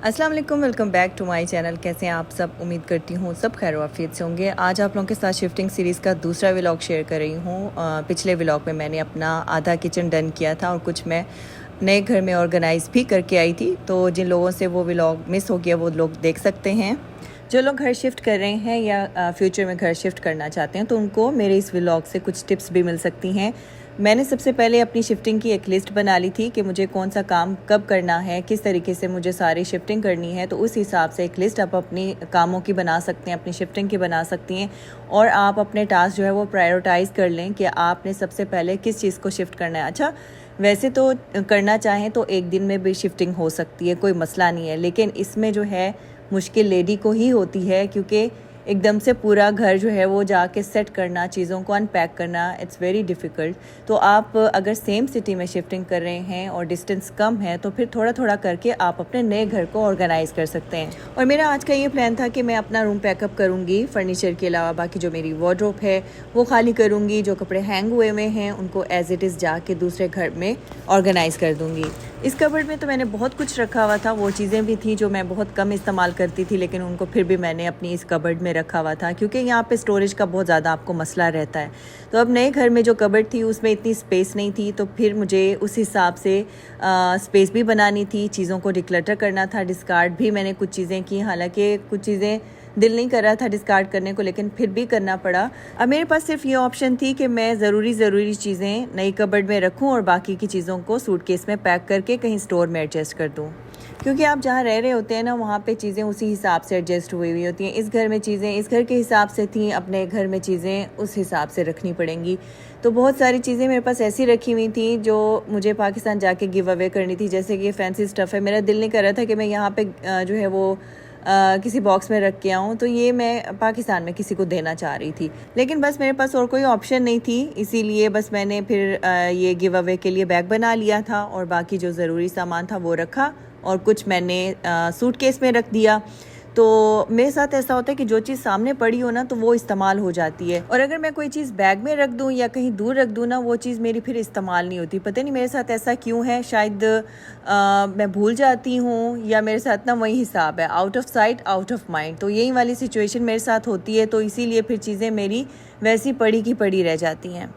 अस्सलाम वालेकुम, welcome back to my channel. कैसे हैं आप सब? उम्मीद करती हूँ सब खैर वाफियत से होंगे। आज आप लोगों के साथ शिफ्टिंग सीरीज़ का दूसरा व्लॉग शेयर कर रही हूँ। पिछले व्लॉग में मैंने अपना आधा किचन डन किया था और कुछ मैं नए घर में ऑर्गेनाइज़ भी करके आई थी। तो जिन लोगों से वो व्लॉग मिस हो गया वो लोग देख सकते हैं। जो लोग घर शिफ्ट कर रहे हैं या फ्यूचर में घर शिफ्ट करना चाहते हैं तो उनको मेरे इस व्लॉग से कुछ टिप्स भी मिल सकती हैं। मैंने सबसे पहले अपनी शिफ्टिंग की एक लिस्ट बना ली थी कि मुझे कौन सा काम कब करना है, किस तरीके से मुझे सारी शिफ्टिंग करनी है। तो उस हिसाब से एक लिस्ट आप अपनी कामों की बना सकते हैं, अपनी शिफ्टिंग की बना सकती हैं। और आप अपने टास्क जो है वो प्रायोरिटाइज़ कर लें कि आपने सबसे पहले किस चीज़ को शिफ्ट करना है। अच्छा, वैसे तो करना चाहें तो एक दिन में भी शिफ्टिंग हो सकती है, कोई मसला नहीं है। लेकिन इसमें जो है मुश्किल लेडी को ही होती है, क्योंकि एकदम से पूरा घर जो है वो जाके सेट करना, चीज़ों को अनपैक करना, इट्स वेरी डिफ़िकल्ट। तो आप अगर सेम सिटी में शिफ्टिंग कर रहे हैं और डिस्टेंस कम है तो फिर थोड़ा थोड़ा करके आप अपने नए घर को ऑर्गेनाइज़ कर सकते हैं। और मेरा आज का ये प्लान था कि मैं अपना रूम पैकअप करूँगी, फर्नीचर के अलावा बाकी जो मेरी वार्डरोब है वो खाली करूँगी। जो कपड़े हैंग हुए में हैं उनको एज इट इज़ जाके दूसरे घर में ऑर्गेनाइज़ कर दूँगी। इस कबर्ड में तो मैंने बहुत कुछ रखा हुआ था, वो चीज़ें भी थी जो मैं बहुत कम इस्तेमाल करती थी, लेकिन उनको फिर भी मैंने अपनी इस कबर्ड में रखा हुआ था, क्योंकि यहाँ पे स्टोरेज का बहुत ज़्यादा आपको मसला रहता है। तो अब नए घर में जो कबर्ड थी उसमें इतनी स्पेस नहीं थी, तो फिर मुझे उस हिसाब से स्पेस भी बनानी थी, चीज़ों को डिक्लटर करना था, डिस्कार्ड भी मैंने कुछ चीज़ें की। हालांकि कुछ चीज़ें दिल नहीं कर रहा था डिस्कार्ड करने को, लेकिन फिर भी करना पड़ा। अब मेरे पास सिर्फ ये ऑप्शन थी कि मैं ज़रूरी चीज़ें नई कबर्ड में रखूं और बाकी की चीज़ों को सूटकेस में पैक करके कहीं स्टोर में एडजस्ट कर दूं। क्योंकि आप जहाँ रह रहे होते हैं ना, वहाँ पे चीज़ें उसी हिसाब से एडजस्ट हुई हुई होती हैं। इस घर में चीज़ें इस घर के हिसाब से थी, अपने घर में चीज़ें उस हिसाब से रखनी पड़ेंगी। तो बहुत सारी चीज़ें मेरे पास ऐसी रखी हुई थी जो मुझे पाकिस्तान जाके गिव अवे करनी थी। जैसे कि ये फैंसी स्टफ़ है, मेरा दिल नहीं कर रहा था कि मैं यहाँ पे जो है वो किसी बॉक्स में रख के आऊँ, तो ये मैं पाकिस्तान में किसी को देना चाह रही थी। लेकिन बस मेरे पास और कोई ऑप्शन नहीं थी, इसीलिए बस मैंने फिर ये गिव अवे के लिए बैग बना लिया था और बाकी जो ज़रूरी सामान था वो रखा और कुछ मैंने सूटकेस में रख दिया। तो मेरे साथ ऐसा होता है कि जो चीज़ सामने पड़ी हो ना तो वो इस्तेमाल हो जाती है, और अगर मैं कोई चीज़ बैग में रख दूं या कहीं दूर रख दूं ना, वो चीज़ मेरी फिर इस्तेमाल नहीं होती। पता नहीं मेरे साथ ऐसा क्यों है, शायद मैं भूल जाती हूँ या मेरे साथ ना वही हिसाब है, out of sight out of mind. तो यही वाली सिचुएशन मेरे साथ होती है, तो इसीलिए फिर चीज़ें मेरी वैसी पड़ी की पड़ी रह जाती हैं।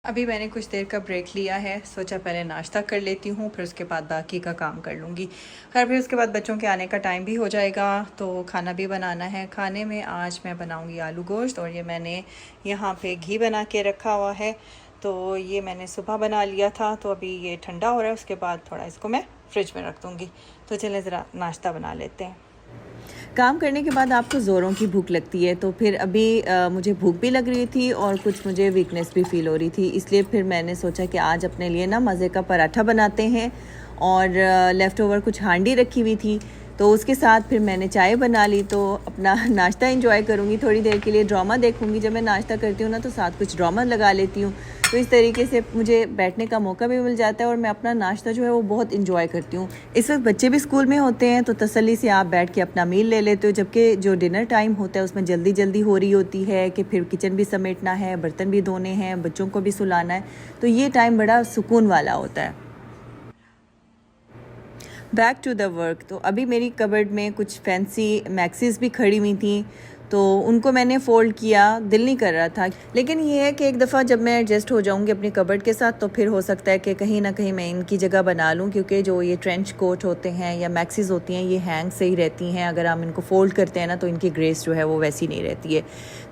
अभी मैंने कुछ देर का ब्रेक लिया है, सोचा पहले नाश्ता कर लेती हूँ, फिर उसके बाद बाकी का काम कर लूँगी। खैर फिर उसके बाद बच्चों के आने का टाइम भी हो जाएगा, तो खाना भी बनाना है। खाने में आज मैं बनाऊँगी आलू गोश्त, और ये मैंने यहाँ पे घी बना के रखा हुआ है। तो ये मैंने सुबह बना लिया था, तो अभी ये ठंडा हो रहा है, उसके बाद थोड़ा इसको मैं फ्रिज में रख दूँगी। तो चलें ज़रा नाश्ता बना लेते हैं। काम करने के बाद आपको ज़ोरों की भूख लगती है, तो फिर अभी मुझे भूख भी लग रही थी और कुछ मुझे वीकनेस भी फील हो रही थी। इसलिए फिर मैंने सोचा कि आज अपने लिए ना मज़े का पराठा बनाते हैं, और लेफ़्ट ओवर कुछ हांडी रखी हुई थी तो उसके साथ फिर मैंने चाय बना ली। तो अपना नाश्ता एंजॉय करूँगी, थोड़ी देर के लिए ड्रामा देखूँगी। जब मैं नाश्ता करती हूँ ना तो साथ कुछ ड्रामा लगा लेती हूँ, तो इस तरीके से मुझे बैठने का मौका भी मिल जाता है और मैं अपना नाश्ता जो है वो बहुत इंजॉय करती हूँ। इस वक्त बच्चे भी स्कूल में होते हैं तो तसल्ली से आप बैठ के अपना मील ले लेते हो, जबकि जो डिनर टाइम होता है उसमें जल्दी जल्दी हो रही होती है कि फिर किचन भी समेटना है, बर्तन भी धोने हैं, बच्चों को भी सुलाना है। तो ये टाइम बड़ा सुकून वाला होता है। Back to the work. तो अभी मेरी कबर्ड में कुछ फैंसी मैक्सीज भी खड़ी हुई थी, तो उनको मैंने फ़ोल्ड किया। दिल नहीं कर रहा था, लेकिन ये है कि एक दफ़ा जब मैं एडजस्ट हो जाऊंगी अपनी कबर्ड के साथ तो फिर हो सकता है कि कहीं ना कहीं मैं इनकी जगह बना लूं, क्योंकि जो ये ट्रेंच कोट होते हैं या मैक्सीज होती हैं ये हैंग से ही रहती हैं। अगर हम इनको फ़ोल्ड करते हैं ना तो इनकी ग्रेस जो है वो वैसी नहीं रहती है।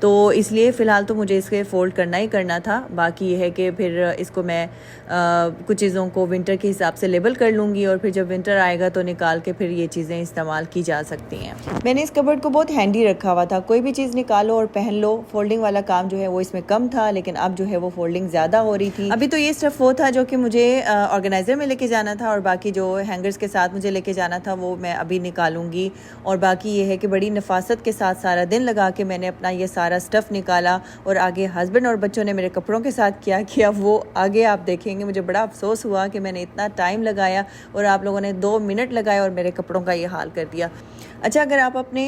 तो इसलिए फ़िलहाल तो मुझे इसके फ़ोल्ड करना ही करना था। बाकी ये है कि फिर इसको मैं कुछ चीज़ों को विंटर के हिसाब से लेबल कर लूँगी, और फिर जब विंटर आएगा तो निकाल के फिर ये चीज़ें इस्तेमाल की जा सकती हैं। मैंने इस कबर्ड को बहुत हैंडी रखा हुआ था, कोई भी चीज़ निकालो और पहन लो। फोल्डिंग वाला काम जो है वो इसमें कम था, लेकिन अब जो है वो फोल्डिंग ज़्यादा हो रही थी। अभी तो ये स्टफ वो था जो कि मुझे ऑर्गेनाइज़र में लेके जाना था, और बाकी जो हैंगर्स के साथ मुझे लेके जाना था वो मैं अभी निकालूंगी। और बाकी ये है कि बड़ी नफासत के साथ सारा दिन लगा के मैंने अपना ये सारा स्टफ़ निकाला, और आगे हस्बैंड और बच्चों ने मेरे कपड़ों के साथ क्या किया वो आगे आप देखेंगे। मुझे बड़ा अफसोस हुआ कि मैंने इतना टाइम लगाया और आप लोगों ने 2 मिनट लगाए और मेरे कपड़ों का ये हाल कर दिया। अच्छा, अगर आप अपने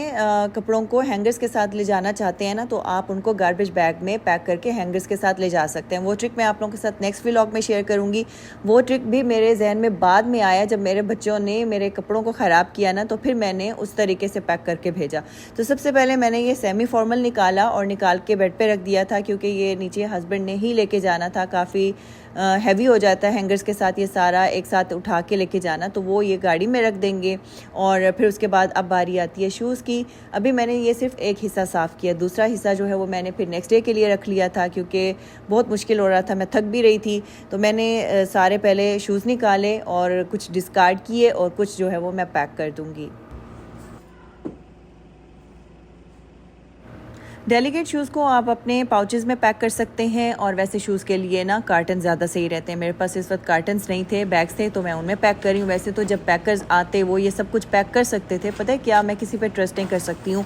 कपड़ों को हैंगर्स के के साथ ले जाना चाहते हैं ना, तो आप उनको गार्बेज बैग में पैक करके हैंगर्स के साथ ले जा सकते हैं। वो ट्रिक मैं आप लोगों के साथ नेक्स्ट व्लॉग में शेयर करूँगी। वो ट्रिक भी मेरे जहन में बाद में आया जब मेरे बच्चों ने मेरे कपड़ों को ख़राब किया ना, तो फिर मैंने उस तरीके से पैक करके भेजा। तो सबसे पहले मैंने ये सेमी फॉर्मल निकाला और निकाल के बेड पे रख दिया था, क्योंकि ये नीचे हस्बैंड ने ही लेके जाना था। काफ़ी हैवी हो जाता है हैंगर्स के साथ ये सारा एक साथ उठा के लेके जाना, तो वो ये गाड़ी में रख देंगे। और फिर उसके बाद अब बारी आती है शूज़ की। अभी मैंने ये सिर्फ एक हिस्सा साफ़ किया, दूसरा हिस्सा जो है वो मैंने फिर नेक्स्ट डे के लिए रख लिया था, क्योंकि बहुत मुश्किल हो रहा था, मैं थक भी रही थी। तो मैंने सारे पहले शूज़ निकाले और कुछ डिस्कार्ड किए और कुछ जो है वो मैं पैक कर दूँगी। डेलीकेट शूज़ को आप अपने पाउचेस में पैक कर सकते हैं, और वैसे शूज़ के लिए ना कार्टन ज़्यादा सही रहते हैं। मेरे पास इस वक्त कार्टन्स नहीं थे, बैग्स थे, तो मैं उनमें पैक कर रही हूँ। वैसे तो जब पैकर्स आते वो ये सब कुछ पैक कर सकते थे। पता है क्या, मैं किसी पे ट्रस्ट नहीं कर सकती हूँ।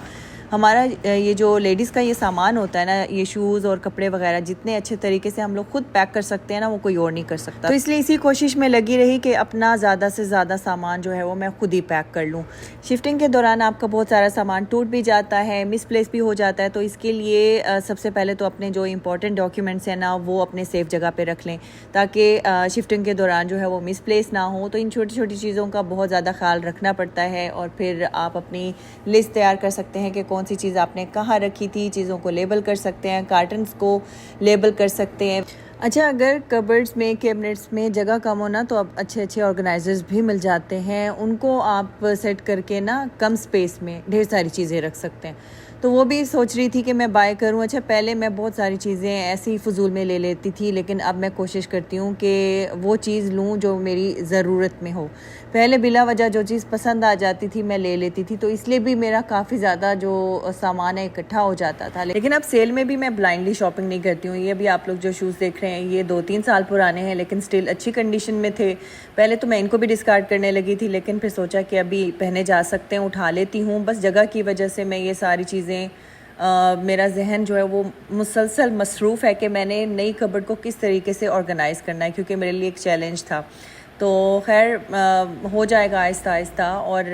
हमारा ये जो लेडीज़ का ये सामान होता है ना, ये शूज़ और कपड़े वगैरह, जितने अच्छे तरीके से हम लोग खुद पैक कर सकते हैं ना, वो कोई और नहीं कर सकता। तो इसलिए इसी कोशिश में लगी रही कि अपना ज़्यादा से ज़्यादा सामान जो है वो मैं खुद ही पैक कर लूँ। शिफ्टिंग के दौरान आपका बहुत सारा सामान टूट भी जाता है, मिसप्लेस भी हो जाता है। तो इसके लिए सबसे पहले तो अपने जो इंपॉर्टेंट डॉक्यूमेंट्स हैं ना, वो अपने सेफ जगह पे रख लें, ताकि शिफ्टिंग के दौरान जो है वो मिसप्लेस ना हो। तो इन छोटी छोटी चीज़ों का बहुत ज़्यादा ख्याल रखना पड़ता है। और फिर आप अपनी लिस्ट तैयार कर सकते हैं कि कौन सी चीज़ आपने कहाँ रखी थी। चीज़ों को लेबल कर सकते हैं, कार्टन्स को लेबल कर सकते हैं। अच्छा, अगर कबर्ड्स में, कैबिनेट्स में जगह कम हो ना, तो अब अच्छे अच्छे ऑर्गेनाइजर्स भी मिल जाते हैं। उनको आप सेट करके ना कम स्पेस में ढेर सारी चीज़ें रख सकते हैं। तो वो भी सोच रही थी कि मैं बाय करूं। अच्छा, पहले मैं बहुत सारी चीज़ें ऐसी फजूल में ले लेती थी, लेकिन अब मैं कोशिश करती हूं कि वो चीज़ लूं जो मेरी ज़रूरत में हो। पहले बिला वजह जो चीज़ पसंद आ जाती थी मैं ले लेती थी, तो इसलिए भी मेरा काफ़ी ज़्यादा जो सामान है इकट्ठा हो जाता था। लेकिन अब सेल में भी मैं ब्लाइंडली शॉपिंग नहीं करती हूँ। ये भी आप लोग जो शूज़ देख रहे हैं, ये 2-3 साल पुराने हैं, लेकिन स्टिल अच्छी कंडीशन में थे। पहले तो मैं इनको भी डिस्कार्ड करने लगी थी, लेकिन फिर सोचा कि अभी पहने जा सकते हैं, उठा लेती हूँ। बस जगह की वजह से मैं ये सारी चीज़ें मेरा जहन जो है वो मुसलसल मसरूफ़ है कि मैंने नई कबर्ड को किस तरीके से ऑर्गेनाइज़ करना है, क्योंकि मेरे लिए एक चैलेंज था। तो खैर हो जाएगा आहिस्ता आहिस्ता। और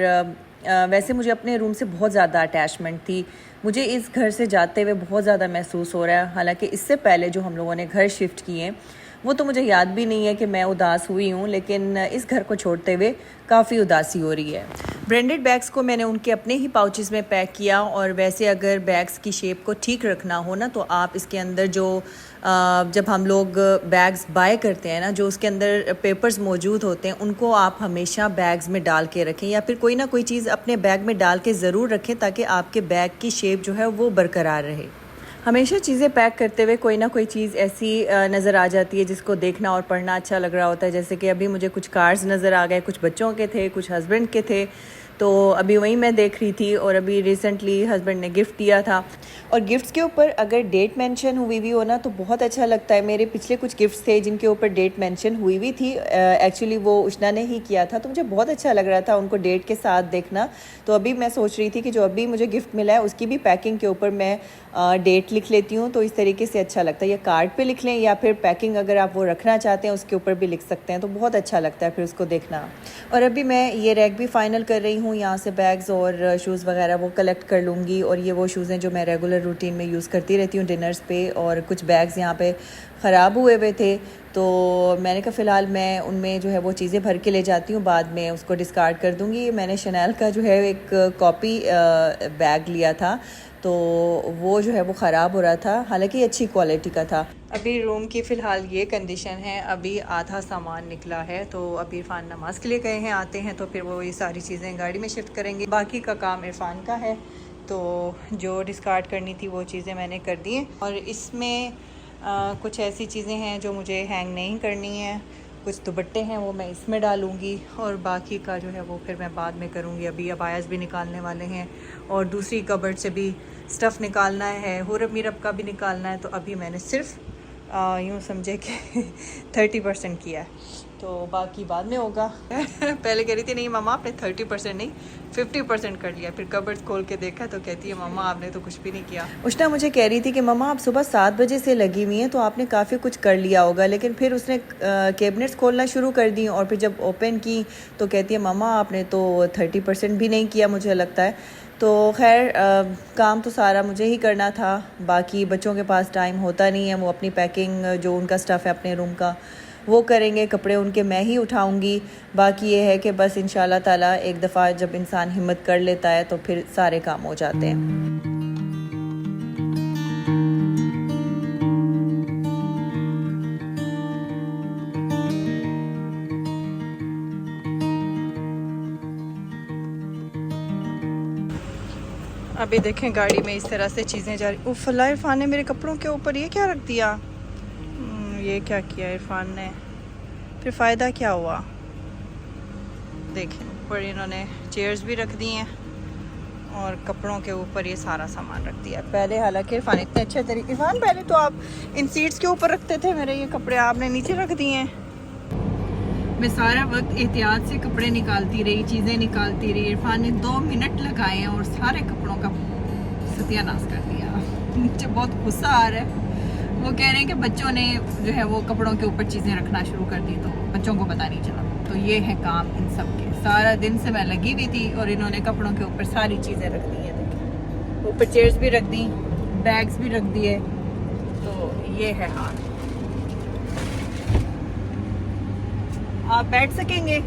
वैसे मुझे अपने रूम से बहुत ज़्यादा अटैचमेंट थी। मुझे इस घर से जाते हुए बहुत ज़्यादा महसूस हो रहा है। हालांकि इससे पहले जो हम लोगों ने घर शिफ्ट किए वो तो मुझे याद भी नहीं है कि मैं उदास हुई हूँ, लेकिन इस घर को छोड़ते हुए काफ़ी उदासी हो रही है। ब्रांडेड बैग्स को मैंने उनके अपने ही पाउचेस में पैक किया। और वैसे अगर बैग्स की शेप को ठीक रखना हो ना, तो आप इसके अंदर जो जब हम लोग बैग्स बाय करते हैं ना, जो उसके अंदर पेपर्स मौजूद होते हैं, उनको आप हमेशा बैग्स में डाल के रखें, या फिर कोई ना कोई चीज़ अपने बैग में डाल के ज़रूर रखें, ताकि आपके बैग की शेप जो है वो बरकरार रहे। हमेशा चीज़ें पैक करते हुए कोई ना कोई चीज़ ऐसी नज़र आ जाती है जिसको देखना और पढ़ना अच्छा लग रहा होता है। जैसे कि अभी मुझे कुछ कार्ड्स नज़र आ गए, कुछ बच्चों के थे, कुछ हस्बैंड के थे। तो अभी वही मैं देख रही थी। और अभी रिसेंटली हस्बैंड ने गिफ्ट दिया था, और गिफ्ट्स के ऊपर अगर डेट मेंशन हुई हुई हो ना, तो बहुत अच्छा लगता है। मेरे पिछले कुछ गिफ्ट्स थे जिनके ऊपर डेट मेंशन हुई हुई थी। एक्चुअली वो उष्णा ने ही किया था, तो मुझे बहुत अच्छा लग रहा था उनको डेट के साथ देखना। तो अभी मैं सोच रही थी कि जो अभी मुझे गिफ्ट मिला है उसकी भी पैकिंग के ऊपर मैं डेट लिख लेती हूँ, तो इस तरीके से अच्छा लगता है। या कार्ड पे लिख लें, या फिर पैकिंग अगर आप वो रखना चाहते हैं उसके ऊपर भी लिख सकते हैं, तो बहुत अच्छा लगता है फिर उसको देखना। और अभी मैं ये रैक भी फाइनल कर रही हूँ। यहाँ से बैग्स और शूज़ वगैरह वो कलेक्ट कर लूँगी। और ये वो शूज़ हैं जो मैं रेगुलर रूटीन में यूज़ करती रहती हूँ डिनर्स पे। और कुछ बैग्स यहाँ पे ख़राब हुए हुए थे, तो मैंने कहा फ़िलहाल मैं उनमें जो है वो चीज़ें भर के ले जाती हूँ, बाद में उसको डिस्कार्ड कर दूँगी। मैंने शनैल का जो है एक कॉपी बैग लिया था, तो वो जो है वो ख़राब हो रहा था, हालांकि अच्छी क्वालिटी का था। अभी रूम की फ़िलहाल ये कंडीशन है। अभी आधा सामान निकला है, तो अभी इरफान नमाज़ के लिए गए हैं, आते हैं तो फिर वो ये सारी चीज़ें गाड़ी में शिफ्ट करेंगे। बाकी का काम इरफान का है, तो जो डिस्कार्ड करनी थी वो चीज़ें मैंने कर दी हैं। और इसमें कुछ ऐसी चीज़ें हैं जो मुझे हैंग नहीं करनी है, कुछ दुपट्टे हैं वो मैं इसमें डालूँगी, और बाकी का जो है वो फिर मैं बाद में करूँगी। अभी अबायास भी निकालने वाले हैं, और दूसरी कबर्ड से भी स्टफ़ निकालना है, हुरब मीरब का भी निकालना है। तो अभी मैंने सिर्फ यूँ समझे कि 30% किया है, तो बाकी बाद में होगा। पहले कह रही थी नहीं मम्मा आपने 30% नहीं 50% कर लिया। फिर कबर्ड खोल के देखा तो कहती है मम्मा आपने तो कुछ भी नहीं किया। उष्णा मुझे कह रही थी कि मम्मा आप सुबह 7 बजे से लगी हुई हैं, तो आपने काफ़ी कुछ कर लिया होगा। लेकिन फिर उसने कैबिनेट्स खोलना शुरू कर दी, और फिर जब ओपन की तो कहती है मम्मा आपने तो 30% भी नहीं किया मुझे लगता है। तो खैर काम तो सारा मुझे ही करना था। बाकी बच्चों के पास टाइम होता नहीं है, वो अपनी पैकिंग जो उनका स्टफ़ है अपने रूम का वो करेंगे, कपड़े उनके मैं ही उठाऊंगी। बाकी ये है कि बस इंशाल्लाह ताला एक दफ़ा जब इंसान हिम्मत कर लेता है तो फिर सारे काम हो जाते हैं। अभी देखें गाड़ी में इस तरह से चीज़ें जा रही। उफ अल्लाह, इरफान ने मेरे कपड़ों के ऊपर ये क्या रख दिया? ये क्या किया इरफान ने? फिर फ़ायदा क्या हुआ? देखें ऊपर इन्होंने चेयर्स भी रख दी हैं और कपड़ों के ऊपर ये सारा सामान रख दिया। पहले हालांकि इरफान इतने अच्छे तरीके, इरफान पहले तो आप इन सीट्स के ऊपर रखते थे मेरे ये कपड़े, आपने नीचे रख दिए हैं। मैं सारा वक्त एहतियात से कपड़े निकालती रही, चीज़ें निकालती रही। इरफान ने 2 मिनट लगाए हैं और सारे कपड़ों का सत्यानाश कर दिया। मुझे बहुत गुस्सा आ रहा है। वो कह रहे हैं कि बच्चों ने जो है वो कपड़ों के ऊपर चीज़ें रखना शुरू कर दी तो बच्चों को पता नहीं चला। तो ये है काम इन सब के। सारा दिन से मैं लगी हुई थी और इन्होंने कपड़ों के ऊपर सारी चीज़ें रख दी हैं। देखिए ऊपर चेयर्स भी रख दी, बैग्स भी रख दिए। तो ये है हाल। आप बैठ सकेंगे।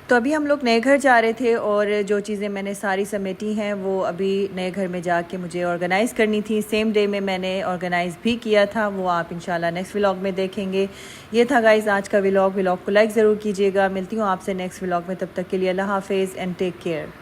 तो अभी हम लोग नए घर जा रहे थे और जो चीज़ें मैंने सारी समेटी हैं वो अभी नए घर में जाके मुझे ऑर्गेनाइज़ करनी थी। सेम डे में मैंने ऑर्गेनाइज़ भी किया था, वो आप इंशाल्लाह नेक्स्ट व्लॉग में देखेंगे। ये था गाइज़ आज का व्लॉग को लाइक ज़रूर कीजिएगा। मिलती हूँ आपसे नेक्स्ट व्लॉग में, तब तक के लिए अल्लाह हाफिज़ एंड टेक केयर।